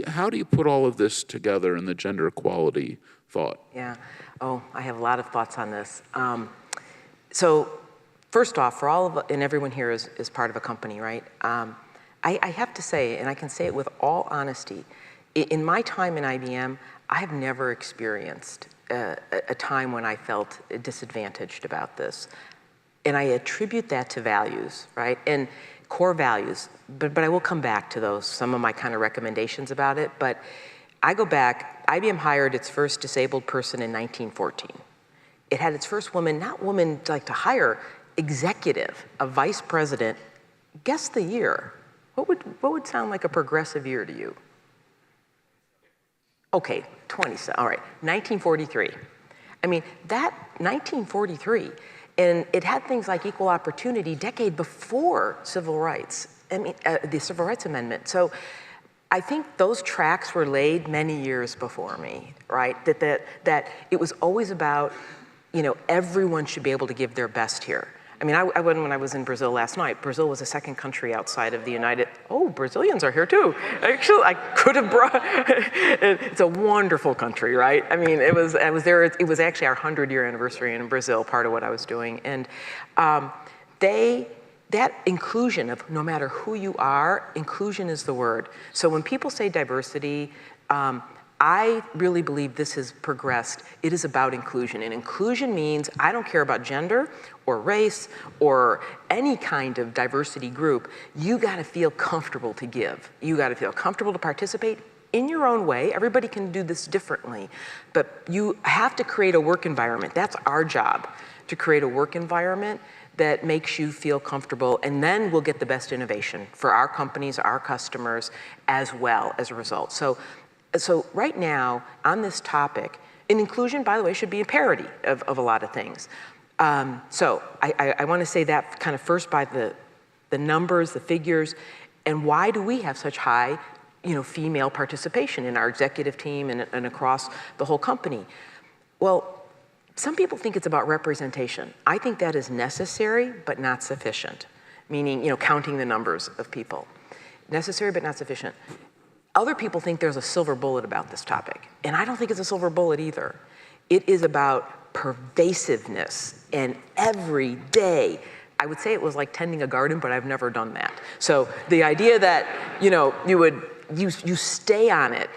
How do you put all of this together in the gender equality thought? Yeah. Oh, I have a lot of thoughts on this. So first off, for all of, and everyone here is part of a company, right? I have to say, and I can say it with all honesty, in my time in IBM, I have never experienced a time when I felt disadvantaged about this. And I attribute that to values, right? And core values, but I will come back to those, some of my kind of recommendations about it. But I go back, IBM hired its first disabled person in 1914. It had its first not woman like to hire, executive, a vice president. Guess the year. What would sound like a progressive year to you? Okay, 27, all right, 1943. I mean, that 1943, and it had things like equal opportunity decade before civil rights. I mean, the Civil Rights Amendment. So I think those tracks were laid many years before me, right? That it was always about, everyone should be able to give their best here. I mean, when I was in Brazil last night, Brazil was the second country outside of the United. Oh, Brazilians are here too. Actually, I could have brought. It's a wonderful country, right? I mean, I was there. It was actually our 100-year anniversary in Brazil. Part of what I was doing, and that inclusion of no matter who you are, inclusion is the word. So when people say diversity, I really believe this has progressed. It is about inclusion, and inclusion means I don't care about gender or race or any kind of diversity group. You got to feel comfortable to give. You got to feel comfortable to participate in your own way. Everybody can do this differently, but you have to create a work environment. That's our job, to create a work environment that makes you feel comfortable, and then we'll get the best innovation for our companies, our customers, as well as a result. So right now, on this topic, and inclusion, by the way, should be a parity of a lot of things. So I want to say that kind of first by the numbers, the figures, and why do we have such high female participation in our executive team and across the whole company? Well, some people think it's about representation. I think that is necessary, but not sufficient, meaning, counting the numbers of people. Necessary, but not sufficient. Other people think there's a silver bullet about this topic, and I don't think it's a silver bullet either. It is about pervasiveness, and every day, I would say it was like tending a garden, but I've never done that. So the idea that, you stay on it,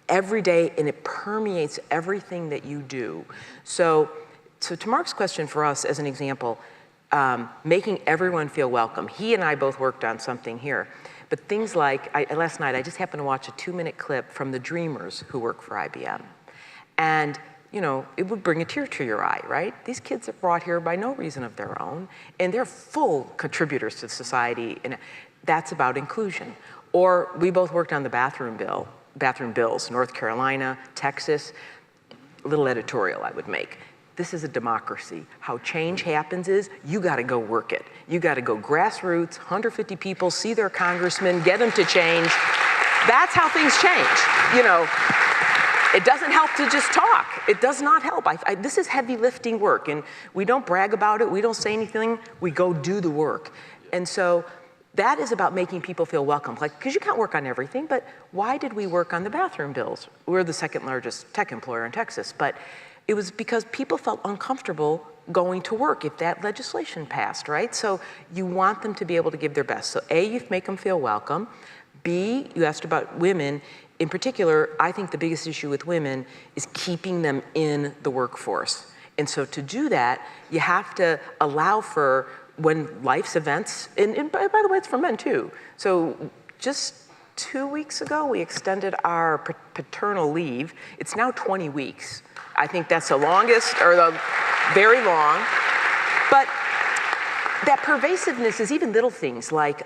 every day, and it permeates everything that you do. So to Marc's question for us, as an example, making everyone feel welcome. He and I both worked on something here, but things like, last night I just happened to watch a 2-minute clip from the Dreamers who work for IBM. And it would bring a tear to your eye, right? These kids are brought here by no reason of their own, and they're full contributors to society, and that's about inclusion. Or we both worked on the bathroom bills, North Carolina, Texas. A little editorial I would make. This is a democracy. How change happens is you got to go work it. You got to go grassroots, 150 people, see their congressman, get them to change. That's how things change. It doesn't help to just talk. It does not help. This is heavy lifting work, and we don't brag about it. We don't say anything. We go do the work. And so that is about making people feel welcome. Because you can't work on everything, but why did we work on the bathroom bills? We're the second largest tech employer in Texas, but it was because people felt uncomfortable going to work if that legislation passed, right? So you want them to be able to give their best. So A, you make them feel welcome. B, you asked about women. In particular, I think the biggest issue with women is keeping them in the workforce. And so to do that, you have to allow for when life's events, and by the way, it's for men too. So just 2 weeks ago, we extended our paternal leave. It's now 20 weeks. I think that's the longest, or the very long. But that pervasiveness is even little things like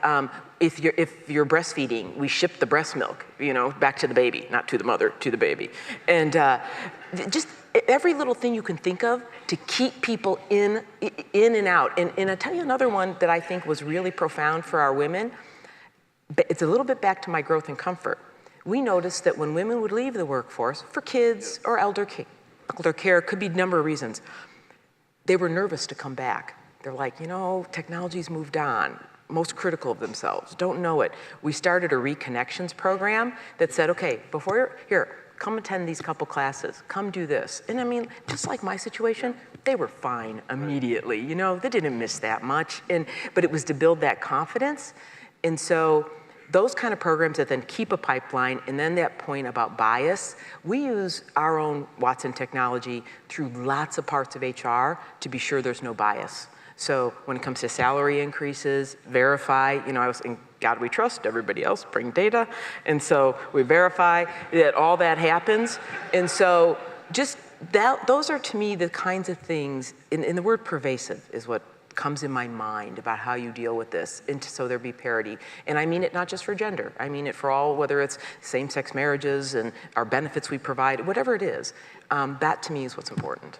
if you're breastfeeding, we ship the breast milk, back to the baby, not to the mother, to the baby. And just every little thing you can think of to keep people in and out. And I'll tell you another one that I think was really profound for our women. It's a little bit back to my growth and comfort. We noticed that when women would leave the workforce for kids or elder care, could be a number of reasons, they were nervous to come back. They're like, technology's moved on, most critical of themselves, don't know it. We started a reconnections program that said, okay, before you're here, come attend these couple classes, come do this. And I mean, just like my situation, they were fine immediately, they didn't miss that much. But it was to build that confidence. And so those kind of programs that then keep a pipeline, and then that point about bias, we use our own Watson technology through lots of parts of HR to be sure there's no bias. So when it comes to salary increases, verify, I was in God we trust, everybody else bring data. And so we verify that all that happens. And so just those are to me the kinds of things, and the word pervasive is what comes in my mind about how you deal with this, and so there be parity. And I mean it not just for gender, I mean it for all, whether it's same-sex marriages and our benefits we provide, whatever it is. That to me is what's important.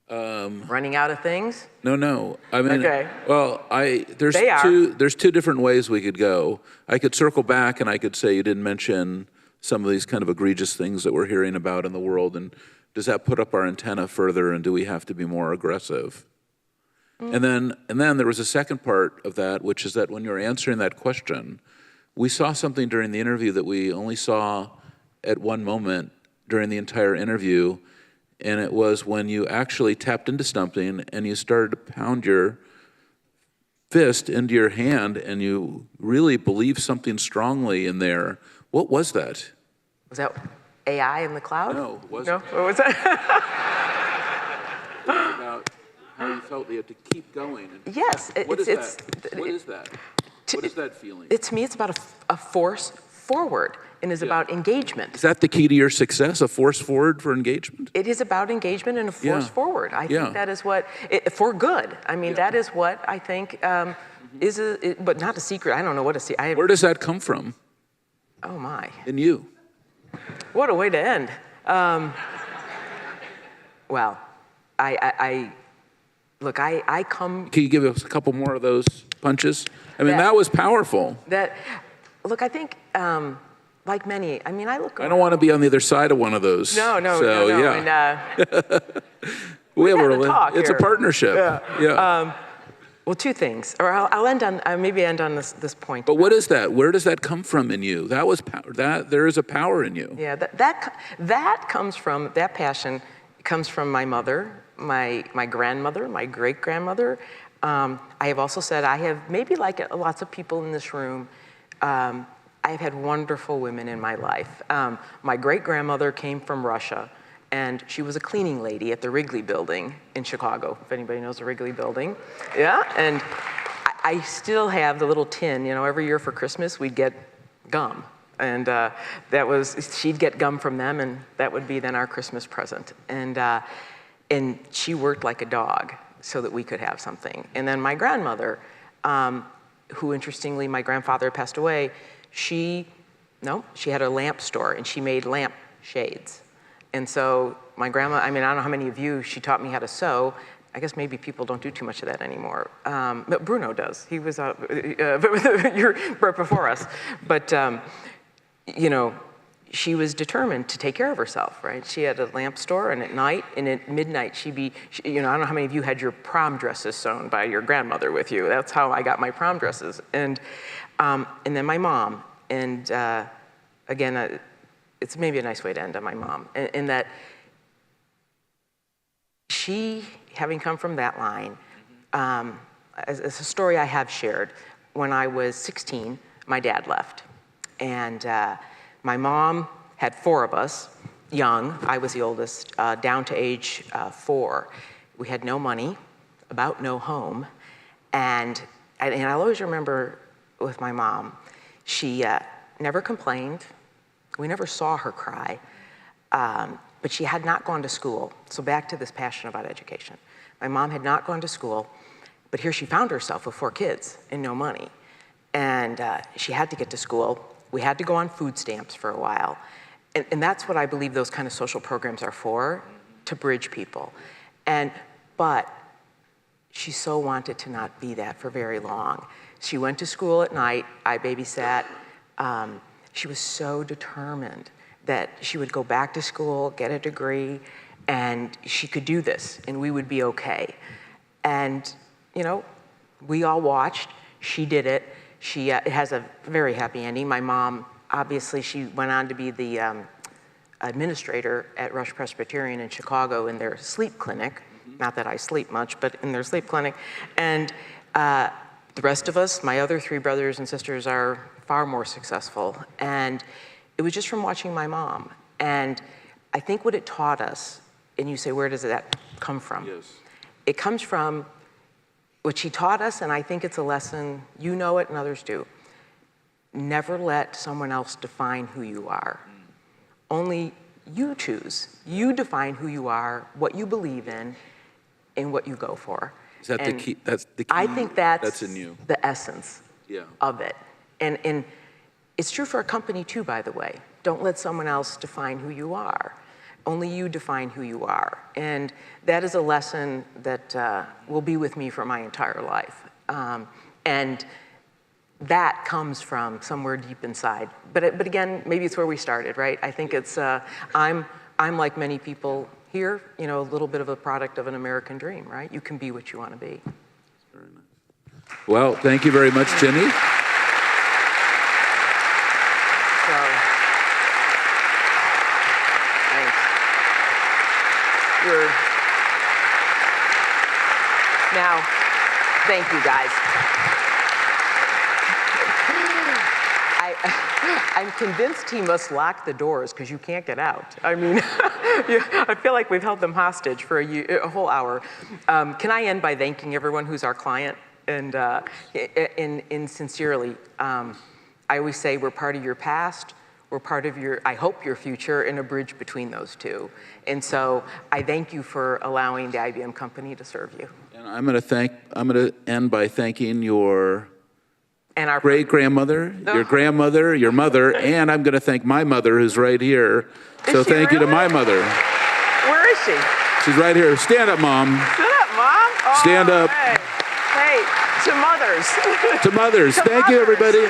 Running out of things? No. I mean, okay. Well, there's two different ways we could go. I could circle back and I could say you didn't mention some of these kind of egregious things that we're hearing about in the world, and does that put up our antenna further, and do we have to be more aggressive? And then there was a second part of that, which is that when you're answering that question, we saw something during the interview that we only saw at one moment during the entire interview, and it was when you actually tapped into something and you started to pound your fist into your hand and you really believe something strongly in there. What was that? Was that AI in the cloud? No, it wasn't. No? What was that? It was about how you felt you had to keep going. Yes. What is that? What is that? What is that feeling? To me, it's about a force forward and is about engagement. Is that the key to your success, a force forward for engagement? It is about engagement and a force forward. I think that is what, for good. I mean, that is what I think is but not a secret. I don't know what a secret. Where does that come from? Oh my. In you. What a way to end. Well, look, I come. Can you give us a couple more of those punches? I mean, that was powerful. Look, I think, like many, I mean, I look around. I don't want to be on the other side of one of those. No. Yeah. And, it's a partnership. Yeah. Well, two things, or I'll end on, maybe end on this point. But what is that? Where does that come from in you? That was power. There is a power in you. Yeah, that comes from, that passion comes from my mother, my grandmother, my great-grandmother. I have also said, I have, maybe like lots of people in this room, I've had wonderful women in my life. My great-grandmother came from Russia, and she was a cleaning lady at the Wrigley Building in Chicago, if anybody knows the Wrigley Building. Yeah, and I still have the little tin, you know, every year for Christmas, we'd get gum. And she'd get gum from them, and that would be then our Christmas present. And she worked like a dog so that we could have something. And then my grandmother, who interestingly, my grandfather passed away, she had a lamp store, and she made lamp shades. And so my grandma, I mean, I don't know how many of you, she taught me how to sew. I guess maybe people don't do too much of that anymore. But Bruno does. He was before us. But, you know, she was determined to take care of herself, right? She had a lamp store, and at night, and at midnight, you know, I don't know how many of you had your prom dresses sewn by your grandmother with you. That's how I got my prom dresses. And then my mom, and again, it's maybe a nice way to end on my mom, in that she, having come from that line, as a story I have shared, when I was 16, my dad left. And my mom had 4 of us, young, I was the oldest, down to age 4. We had no money, about no home, and I'll always remember with my mom, she never complained. We never saw her cry, but she had not gone to school. So back to this passion about education. My mom had not gone to school, but here she found herself with 4 kids and no money. And she had to get to school. We had to go on food stamps for a while. And that's what I believe those kind of social programs are for, to bridge people. But she so wanted to not be that for very long. She went to school at night. I babysat. She was so determined that she would go back to school, get a degree, and she could do this, and we would be okay. And, you know, we all watched. She did it. It has a very happy ending. My mom, obviously, she went on to be the administrator at Rush Presbyterian in Chicago in their sleep clinic. Not that I sleep much, but in their sleep clinic. And the rest of us, my other 3 brothers and sisters, are far more successful. And it was just from watching my mom. And I think what it taught us, and you say, where does that come from? Yes. It comes from what she taught us, and I think it's a lesson, you know it and others do. Never let someone else define who you are. Only you choose. You define who you are, what you believe in, and what you go for. Is that the key? That's the key. I think that's in you. The essence of it. And it's true for a company too, by the way. Don't let someone else define who you are. Only you define who you are. And that is a lesson that will be with me for my entire life. And that comes from somewhere deep inside. But again, maybe it's where we started, right? I think it's, I'm like many people here, you know, a little bit of a product of an American dream, right? You can be what you want to be. Very nice. Well, thank you very much, Ginni. Now, thank you guys. I'm convinced he must lock the doors because you can't get out. I mean, I feel like we've held them hostage for a whole hour. Can I end by thanking everyone who's our client? And sincerely, I always say we're part of your past, we're part of your, I hope, your future, and a bridge between those two. And so I thank you for allowing the IBM company to serve you. And I'm going to end by thanking your And our great-grandmother, your grandmother, your mother, and I'm going to thank my mother, who's right here. So thank you to my mother. Where is she? She's right here. Stand up, Mom. Stand up, Mom. Oh, Stand up. Hey, to mothers. To mothers. Thank you, everybody.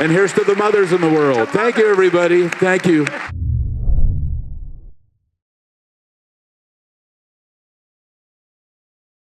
And here's to the mothers in the world. Thank you, everybody. Thank you.